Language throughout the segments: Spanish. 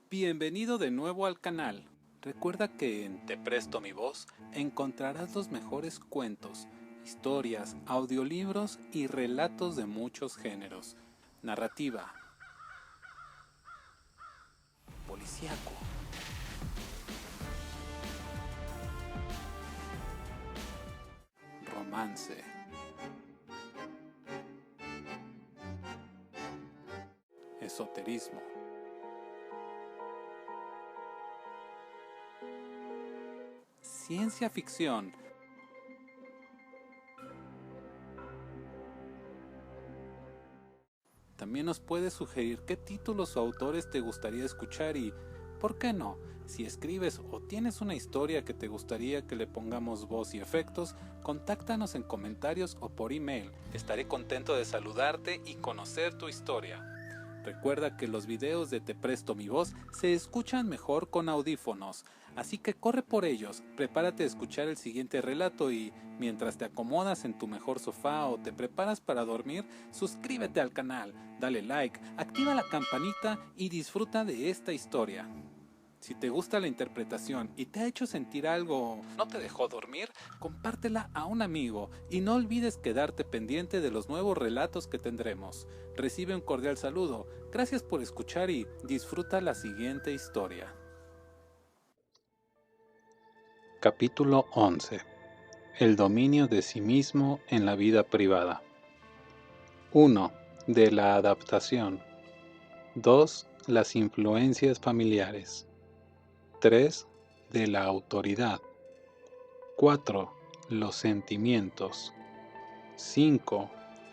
Bienvenido de nuevo al canal. Recuerda que en Te Presto Mi Voz encontrarás los mejores cuentos, historias, audiolibros y relatos de muchos géneros. Narrativa, policíaco, romance, esoterismo, ciencia ficción. También nos puedes sugerir qué títulos o autores te gustaría escuchar y, ¿por qué no? Si escribes o tienes una historia que te gustaría que le pongamos voz y efectos, contáctanos en comentarios o por email. Estaré contento de saludarte y conocer tu historia. Recuerda que los videos de Te Presto Mi Voz se escuchan mejor con audífonos, así que corre por ellos, prepárate a escuchar el siguiente relato y, mientras te acomodas en tu mejor sofá o te preparas para dormir, suscríbete al canal, dale like, activa la campanita y disfruta de esta historia. Si te gusta la interpretación y te ha hecho sentir algo, no te dejó dormir, compártela a un amigo y no olvides quedarte pendiente de los nuevos relatos que tendremos. Recibe un cordial saludo, gracias por escuchar y disfruta la siguiente historia. Capítulo 11. El dominio de sí mismo en la vida privada. 1. De la adaptación. 2. Las influencias familiares. 3. De la autoridad. 4. Los sentimientos. 5.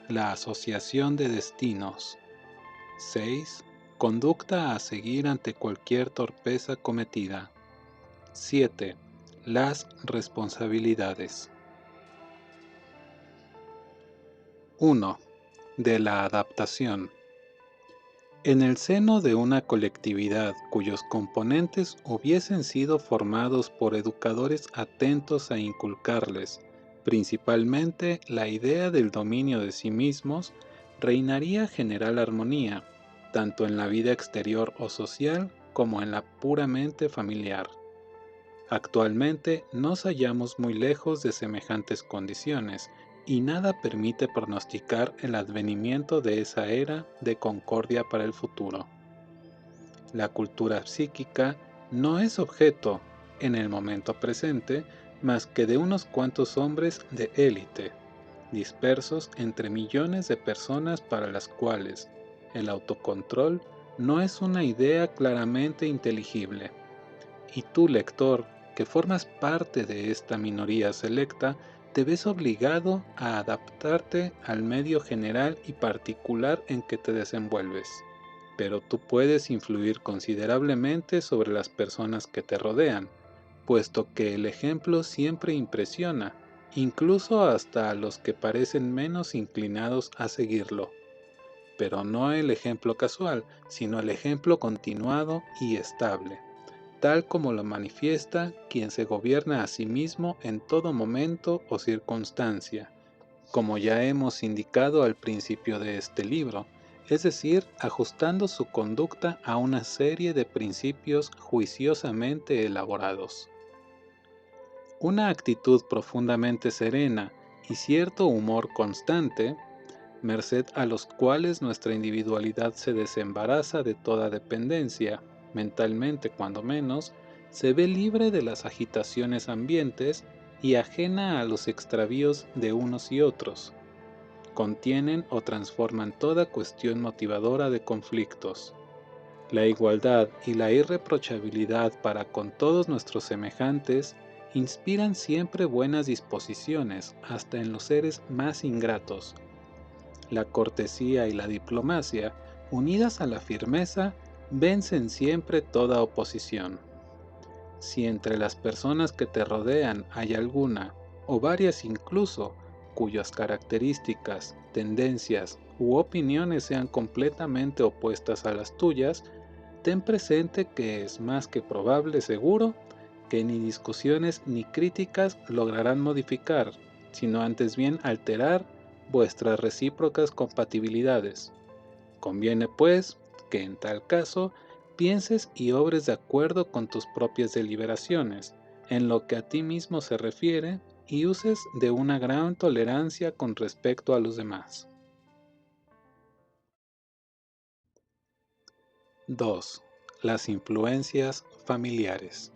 La asociación de destinos. 6. Conducta a seguir ante cualquier torpeza cometida. 7. Las responsabilidades. 1. De la adaptación. En el seno de una colectividad cuyos componentes hubiesen sido formados por educadores atentos a inculcarles, principalmente la idea del dominio de sí mismos, reinaría general armonía, tanto en la vida exterior o social como en la puramente familiar. Actualmente nos hallamos muy lejos de semejantes condiciones, y nada permite pronosticar el advenimiento de esa era de concordia para el futuro. La cultura psíquica no es objeto, en el momento presente, más que de unos cuantos hombres de élite, dispersos entre millones de personas para las cuales el autocontrol no es una idea claramente inteligible. Y tú, lector, que formas parte de esta minoría selecta, te ves obligado a adaptarte al medio general y particular en que te desenvuelves. Pero tú puedes influir considerablemente sobre las personas que te rodean, puesto que el ejemplo siempre impresiona, incluso hasta a los que parecen menos inclinados a seguirlo. Pero no el ejemplo casual, sino el ejemplo continuado y estable, tal como lo manifiesta quien se gobierna a sí mismo en todo momento o circunstancia, como ya hemos indicado al principio de este libro, es decir, ajustando su conducta a una serie de principios juiciosamente elaborados. Una actitud profundamente serena y cierto humor constante, merced a los cuales nuestra individualidad se desembaraza de toda dependencia, mentalmente cuando menos, se ve libre de las agitaciones ambientes y ajena a los extravíos de unos y otros. Contienen o transforman toda cuestión motivadora de conflictos. La igualdad y la irreprochabilidad para con todos nuestros semejantes inspiran siempre buenas disposiciones hasta en los seres más ingratos. La cortesía y la diplomacia, unidas a la firmeza, vencen siempre toda oposición. Si entre las personas que te rodean hay alguna, o varias incluso, cuyas características, tendencias u opiniones sean completamente opuestas a las tuyas, ten presente que es más que probable seguro que ni discusiones ni críticas lograrán modificar, sino antes bien alterar vuestras recíprocas compatibilidades. Conviene, pues, que en tal caso pienses y obres de acuerdo con tus propias deliberaciones, en lo que a ti mismo se refiere, y uses de una gran tolerancia con respecto a los demás. 2. Las influencias familiares.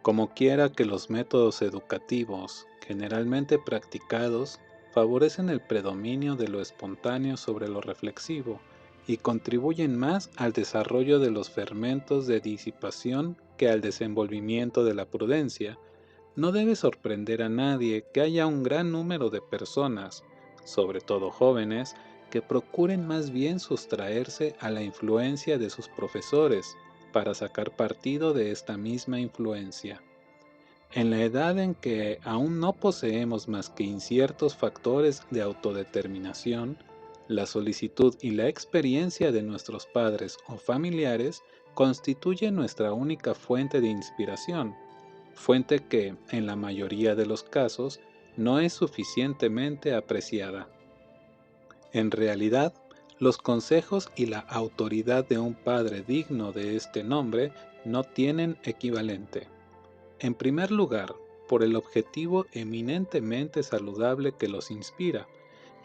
Como quiera que los métodos educativos, generalmente practicados, favorecen el predominio de lo espontáneo sobre lo reflexivo y contribuyen más al desarrollo de los fermentos de disipación que al desenvolvimiento de la prudencia, no debe sorprender a nadie que haya un gran número de personas, sobre todo jóvenes, que procuren más bien sustraerse a la influencia de sus profesores para sacar partido de esta misma influencia. En la edad en que aún no poseemos más que inciertos factores de autodeterminación, la solicitud y la experiencia de nuestros padres o familiares constituyen nuestra única fuente de inspiración, fuente que, en la mayoría de los casos, no es suficientemente apreciada. En realidad, los consejos y la autoridad de un padre digno de este nombre no tienen equivalente. En primer lugar, por el objetivo eminentemente saludable que los inspira,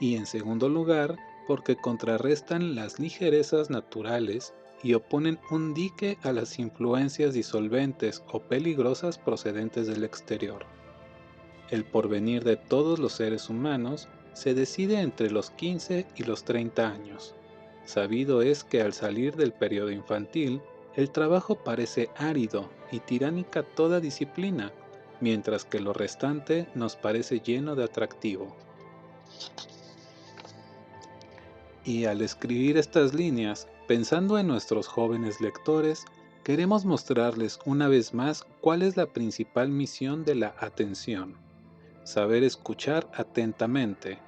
y en segundo lugar, porque contrarrestan las ligerezas naturales y oponen un dique a las influencias disolventes o peligrosas procedentes del exterior. El porvenir de todos los seres humanos se decide entre los 15 y los 30 años. Sabido es que al salir del periodo infantil, el trabajo parece árido y tiránica toda disciplina, mientras que lo restante nos parece lleno de atractivo. Y al escribir estas líneas, pensando en nuestros jóvenes lectores, queremos mostrarles una vez más cuál es la principal misión de la atención: saber escuchar atentamente,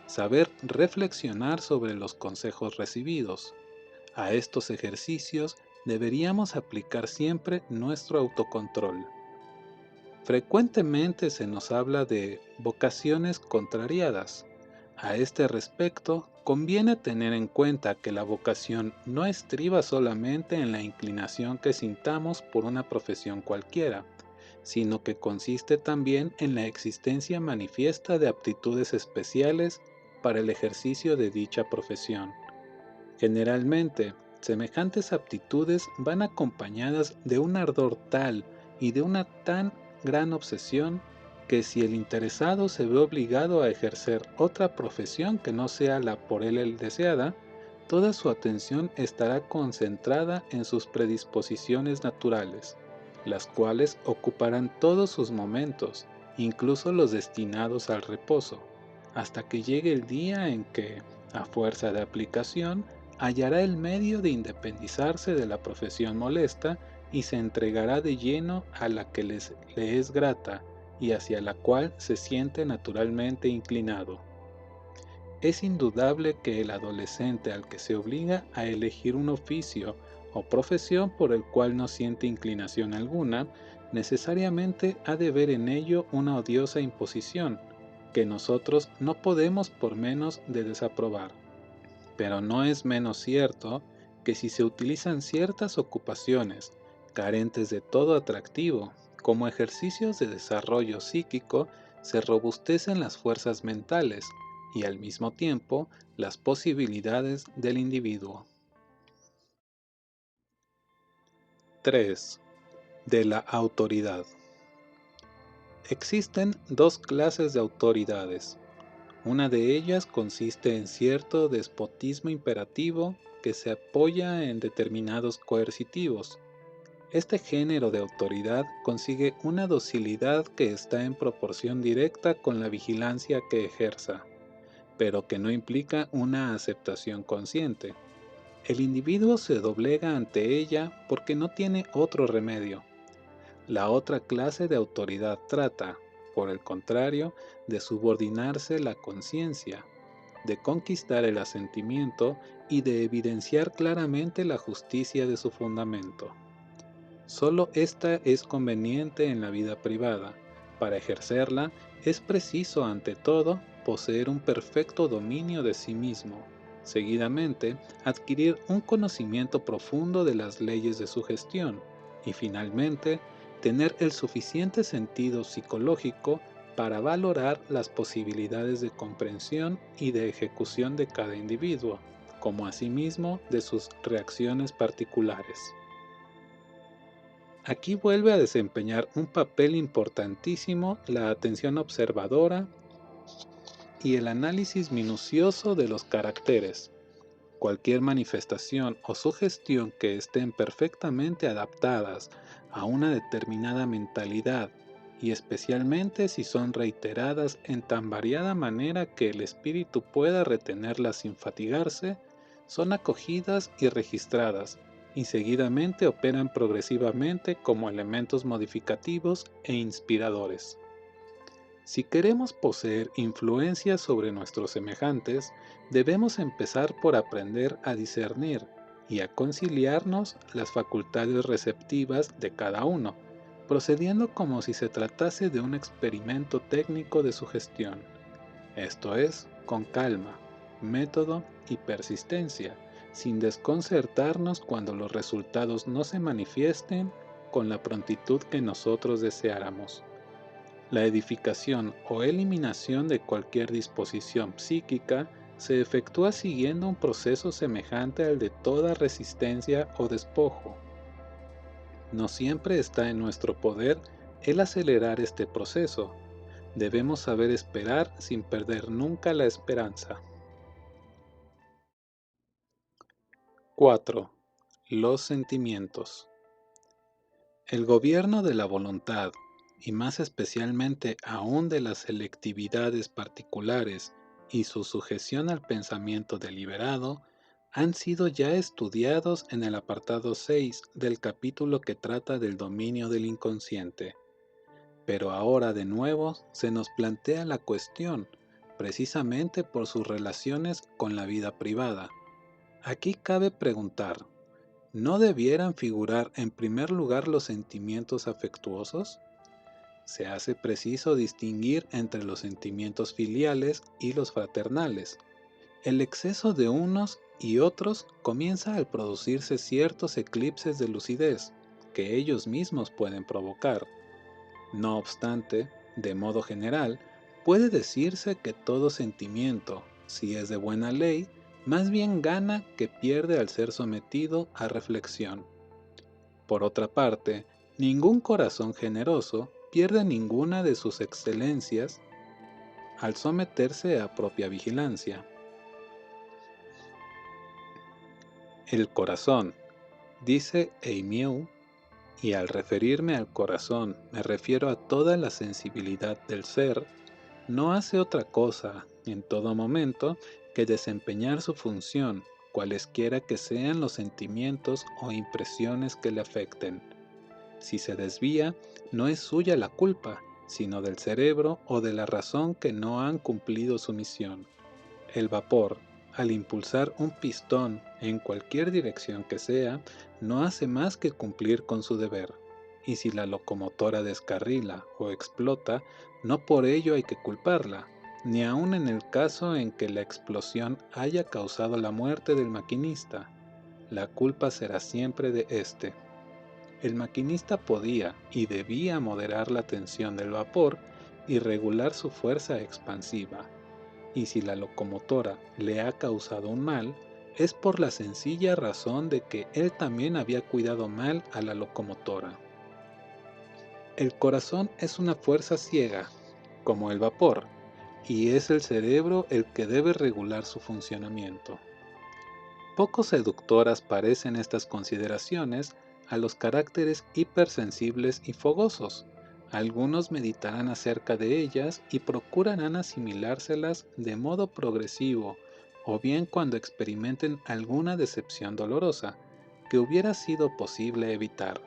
saber reflexionar sobre los consejos recibidos. A estos ejercicios deberíamos aplicar siempre nuestro autocontrol. Frecuentemente se nos habla de vocaciones contrariadas. A este respecto, conviene tener en cuenta que la vocación no estriba solamente en la inclinación que sintamos por una profesión cualquiera, sino que consiste también en la existencia manifiesta de aptitudes especiales para el ejercicio de dicha profesión. Generalmente, semejantes aptitudes van acompañadas de un ardor tal y de una tan gran obsesión que si el interesado se ve obligado a ejercer otra profesión que no sea la por él deseada, toda su atención estará concentrada en sus predisposiciones naturales, las cuales ocuparán todos sus momentos, incluso los destinados al reposo, hasta que llegue el día en que, a fuerza de aplicación, hallará el medio de independizarse de la profesión molesta y se entregará de lleno a la que le es grata y hacia la cual se siente naturalmente inclinado. Es indudable que el adolescente al que se obliga a elegir un oficio o profesión por el cual no siente inclinación alguna, necesariamente ha de ver en ello una odiosa imposición, que nosotros no podemos por menos de desaprobar. Pero no es menos cierto que si se utilizan ciertas ocupaciones carentes de todo atractivo como ejercicios de desarrollo psíquico, se robustecen las fuerzas mentales y al mismo tiempo las posibilidades del individuo. 3. De la autoridad. Existen dos clases de autoridades. Una de ellas consiste en cierto despotismo imperativo que se apoya en determinados coercitivos. Este género de autoridad consigue una docilidad que está en proporción directa con la vigilancia que ejerza, pero que no implica una aceptación consciente. El individuo se doblega ante ella porque no tiene otro remedio. La otra clase de autoridad trata, por el contrario, de subordinarse la conciencia, de conquistar el asentimiento y de evidenciar claramente la justicia de su fundamento. Solo esta es conveniente en la vida privada. Para ejercerla es preciso, ante todo, poseer un perfecto dominio de sí mismo, seguidamente adquirir un conocimiento profundo de las leyes de su gestión y finalmente tener el suficiente sentido psicológico para valorar las posibilidades de comprensión y de ejecución de cada individuo, como asimismo de sus reacciones particulares. Aquí vuelve a desempeñar un papel importantísimo la atención observadora y el análisis minucioso de los caracteres. Cualquier manifestación o sugestión que estén perfectamente adaptadas a una determinada mentalidad y especialmente si son reiteradas en tan variada manera que el espíritu pueda retenerlas sin fatigarse, son acogidas y registradas y seguidamente operan progresivamente como elementos modificativos e inspiradores. Si queremos poseer influencia sobre nuestros semejantes, debemos empezar por aprender a discernir y a conciliarnos las facultades receptivas de cada uno, procediendo como si se tratase de un experimento técnico de sugestión, esto es, con calma, método y persistencia, sin desconcertarnos cuando los resultados no se manifiesten con la prontitud que nosotros deseáramos. La edificación o eliminación de cualquier disposición psíquica se efectúa siguiendo un proceso semejante al de toda resistencia o despojo. No siempre está en nuestro poder el acelerar este proceso. Debemos saber esperar sin perder nunca la esperanza. 4. Los sentimientos. El gobierno de la voluntad, y más especialmente aún de las selectividades particulares y su sujeción al pensamiento deliberado, han sido ya estudiados en el apartado 6 del capítulo que trata del dominio del inconsciente. Pero ahora de nuevo se nos plantea la cuestión, precisamente por sus relaciones con la vida privada. Aquí cabe preguntar, ¿no debieran figurar en primer lugar los sentimientos afectuosos? Se hace preciso distinguir entre los sentimientos filiales y los fraternales. El exceso de unos y otros comienza al producirse ciertos eclipses de lucidez que ellos mismos pueden provocar. No obstante, de modo general, puede decirse que todo sentimiento, si es de buena ley, más bien gana que pierde al ser sometido a reflexión. Por otra parte, ningún corazón generoso pierde ninguna de sus excelencias al someterse a propia vigilancia. El corazón, dice Eimieu, y al referirme al corazón me refiero a toda la sensibilidad del ser, no hace otra cosa, en todo momento, que desempeñar su función, cualesquiera que sean los sentimientos o impresiones que le afecten. Si se desvía, no es suya la culpa, sino del cerebro o de la razón que no han cumplido su misión. El vapor, al impulsar un pistón en cualquier dirección que sea, no hace más que cumplir con su deber. Y si la locomotora descarrila o explota, no por ello hay que culparla, ni aun en el caso en que la explosión haya causado la muerte del maquinista. La culpa será siempre de éste. El maquinista podía y debía moderar la tensión del vapor y regular su fuerza expansiva. Y si la locomotora le ha causado un mal, es por la sencilla razón de que él también había cuidado mal a la locomotora. El corazón es una fuerza ciega, como el vapor, y es el cerebro el que debe regular su funcionamiento. Poco seductoras parecen estas consideraciones a los caracteres hipersensibles y fogosos. Algunos meditarán acerca de ellas y procurarán asimilárselas de modo progresivo, o bien cuando experimenten alguna decepción dolorosa, que hubiera sido posible evitar,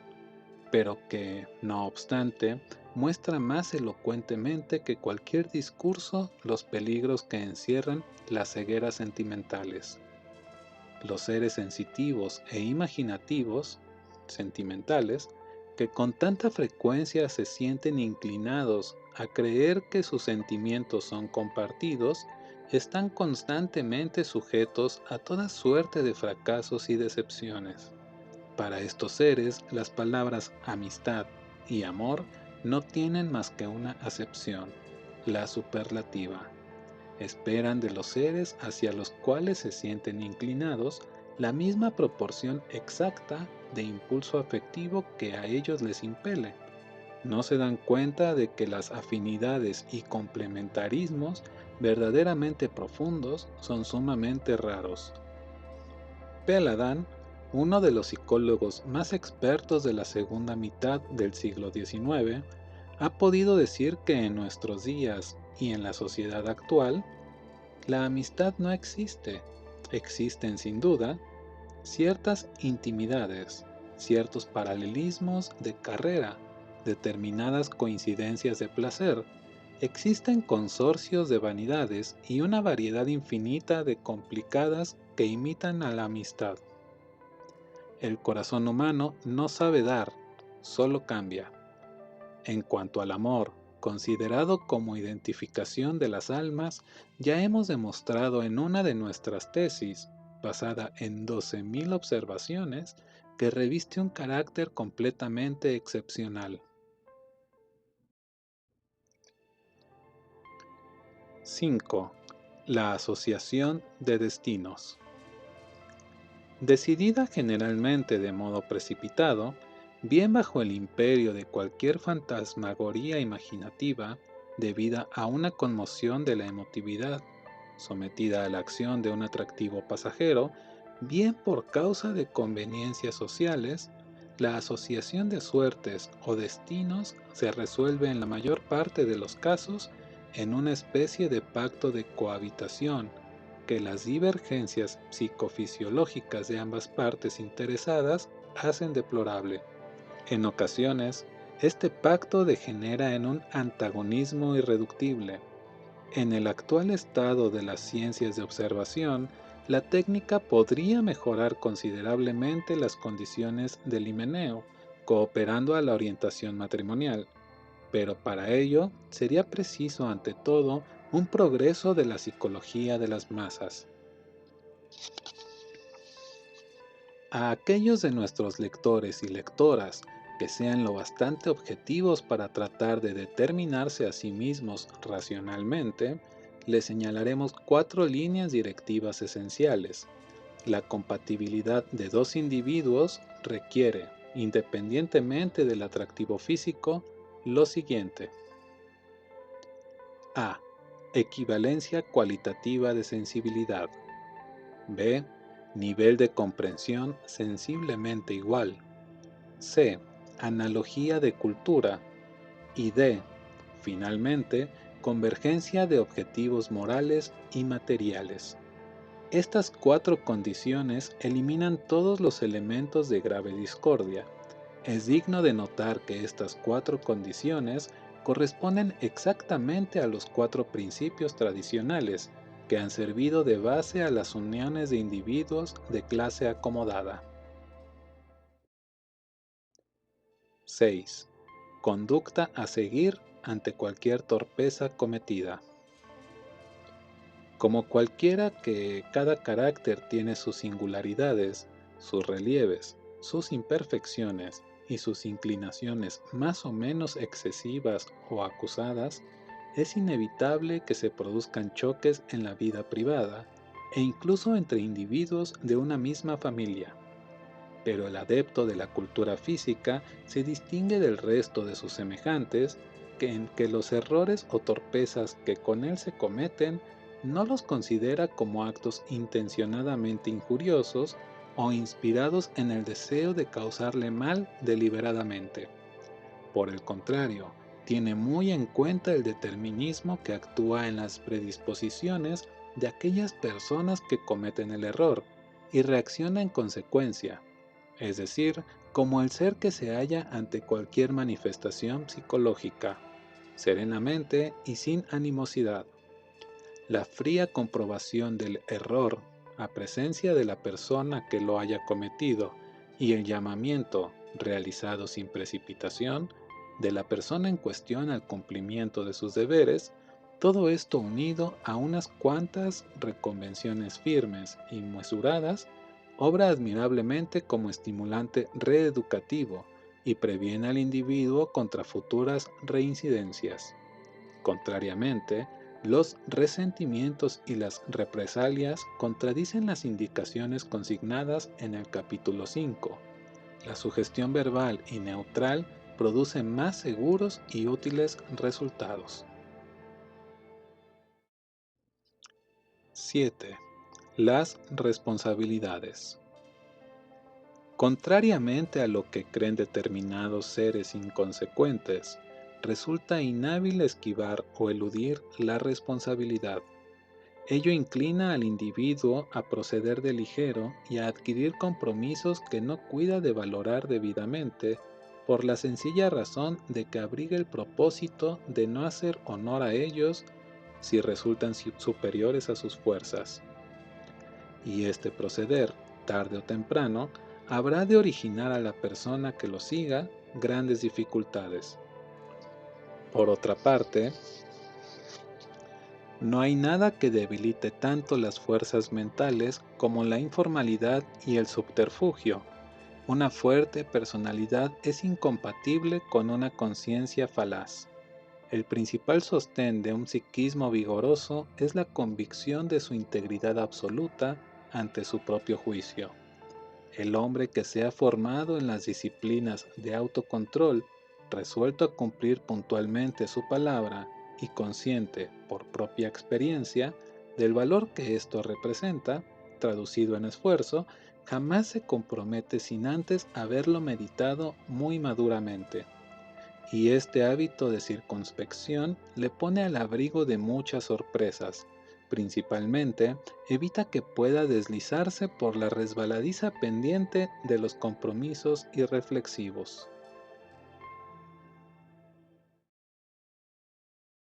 pero que, no obstante, muestra más elocuentemente que cualquier discurso los peligros que encierran las cegueras sentimentales. Los seres sensitivos e imaginativos, sentimentales, que con tanta frecuencia se sienten inclinados a creer que sus sentimientos son compartidos, están constantemente sujetos a toda suerte de fracasos y decepciones. Para estos seres, las palabras amistad y amor no tienen más que una acepción, la superlativa. Esperan de los seres hacia los cuales se sienten inclinados la misma proporción exacta de impulso afectivo que a ellos les impele. No se dan cuenta de que las afinidades y complementarismos verdaderamente profundos son sumamente raros. Peladan, uno de los psicólogos más expertos de la segunda mitad del siglo XIX, ha podido decir que en nuestros días y en la sociedad actual, la amistad no existe. Existen sin duda ciertas intimidades, ciertos paralelismos de carrera, determinadas coincidencias de placer, existen consorcios de vanidades y una variedad infinita de complicadas que imitan a la amistad. El corazón humano no sabe dar, solo cambia. En cuanto al amor, considerado como identificación de las almas, ya hemos demostrado en una de nuestras tesis, basada en 12.000 observaciones, que reviste un carácter completamente excepcional. 5. La asociación de destinos. Decidida generalmente de modo precipitado, bien bajo el imperio de cualquier fantasmagoría imaginativa, debida a una conmoción de la emotividad, sometida a la acción de un atractivo pasajero, bien por causa de conveniencias sociales, la asociación de suertes o destinos se resuelve en la mayor parte de los casos en una especie de pacto de cohabitación que las divergencias psicofisiológicas de ambas partes interesadas hacen deplorable. En ocasiones, este pacto degenera en un antagonismo irreductible. En el actual estado de las ciencias de observación, la técnica podría mejorar considerablemente las condiciones del himeneo, cooperando a la orientación matrimonial, pero para ello sería preciso ante todo un progreso de la psicología de las masas. A aquellos de nuestros lectores y lectoras que sean lo bastante objetivos para tratar de determinarse a sí mismos racionalmente, les señalaremos 4 líneas directivas esenciales. La compatibilidad de dos individuos requiere, independientemente del atractivo físico, lo siguiente. A. Equivalencia cualitativa de sensibilidad. B. Nivel de comprensión sensiblemente igual. C. Analogía de cultura. Y D. Finalmente, convergencia de objetivos morales y materiales. Estas 4 condiciones eliminan todos los elementos de grave discordia. Es digno de notar que estas 4 condiciones corresponden exactamente a los 4 principios tradicionales que han servido de base a las uniones de individuos de clase acomodada. 6. Conducta a seguir ante cualquier torpeza cometida. Como cualquiera que cada carácter tiene sus singularidades, sus relieves, sus imperfecciones y sus inclinaciones más o menos excesivas o acusadas, es inevitable que se produzcan choques en la vida privada e incluso entre individuos de una misma familia. Pero el adepto de la cultura física se distingue del resto de sus semejantes en que los errores o torpezas que con él se cometen no los considera como actos intencionadamente injuriosos o inspirados en el deseo de causarle mal deliberadamente. Por el contrario, tiene muy en cuenta el determinismo que actúa en las predisposiciones de aquellas personas que cometen el error y reacciona en consecuencia, es decir, como el ser que se halla ante cualquier manifestación psicológica, serenamente y sin animosidad. La fría comprobación del error a presencia de la persona que lo haya cometido y el llamamiento, realizado sin precipitación, de la persona en cuestión al cumplimiento de sus deberes, Todo esto unido a unas cuantas reconvenciones firmes y mesuradas, obra admirablemente como estimulante reeducativo y previene al individuo contra futuras reincidencias. Contrariamente, los resentimientos y las represalias contradicen las indicaciones consignadas en el capítulo 5. La sugestión verbal y neutral produce más seguros y útiles resultados. 7. Las responsabilidades. Contrariamente a lo que creen determinados seres inconsecuentes, resulta inhábil esquivar o eludir la responsabilidad. Ello inclina al individuo a proceder de ligero y a adquirir compromisos que no cuida de valorar debidamente, por la sencilla razón de que abriga el propósito de no hacer honor a ellos si resultan superiores a sus fuerzas. Y este proceder, tarde o temprano, habrá de originar a la persona que lo siga grandes dificultades. Por otra parte, no hay nada que debilite tanto las fuerzas mentales como la informalidad y el subterfugio. Una fuerte personalidad es incompatible con una conciencia falaz. El principal sostén de un psiquismo vigoroso es la convicción de su integridad absoluta ante su propio juicio. El hombre que se ha formado en las disciplinas de autocontrol, resuelto a cumplir puntualmente su palabra y consciente, por propia experiencia, del valor que esto representa, traducido en esfuerzo, jamás se compromete sin antes haberlo meditado muy maduramente. Y este hábito de circunspección le pone al abrigo de muchas sorpresas. Principalmente, evita que pueda deslizarse por la resbaladiza pendiente de los compromisos irreflexivos.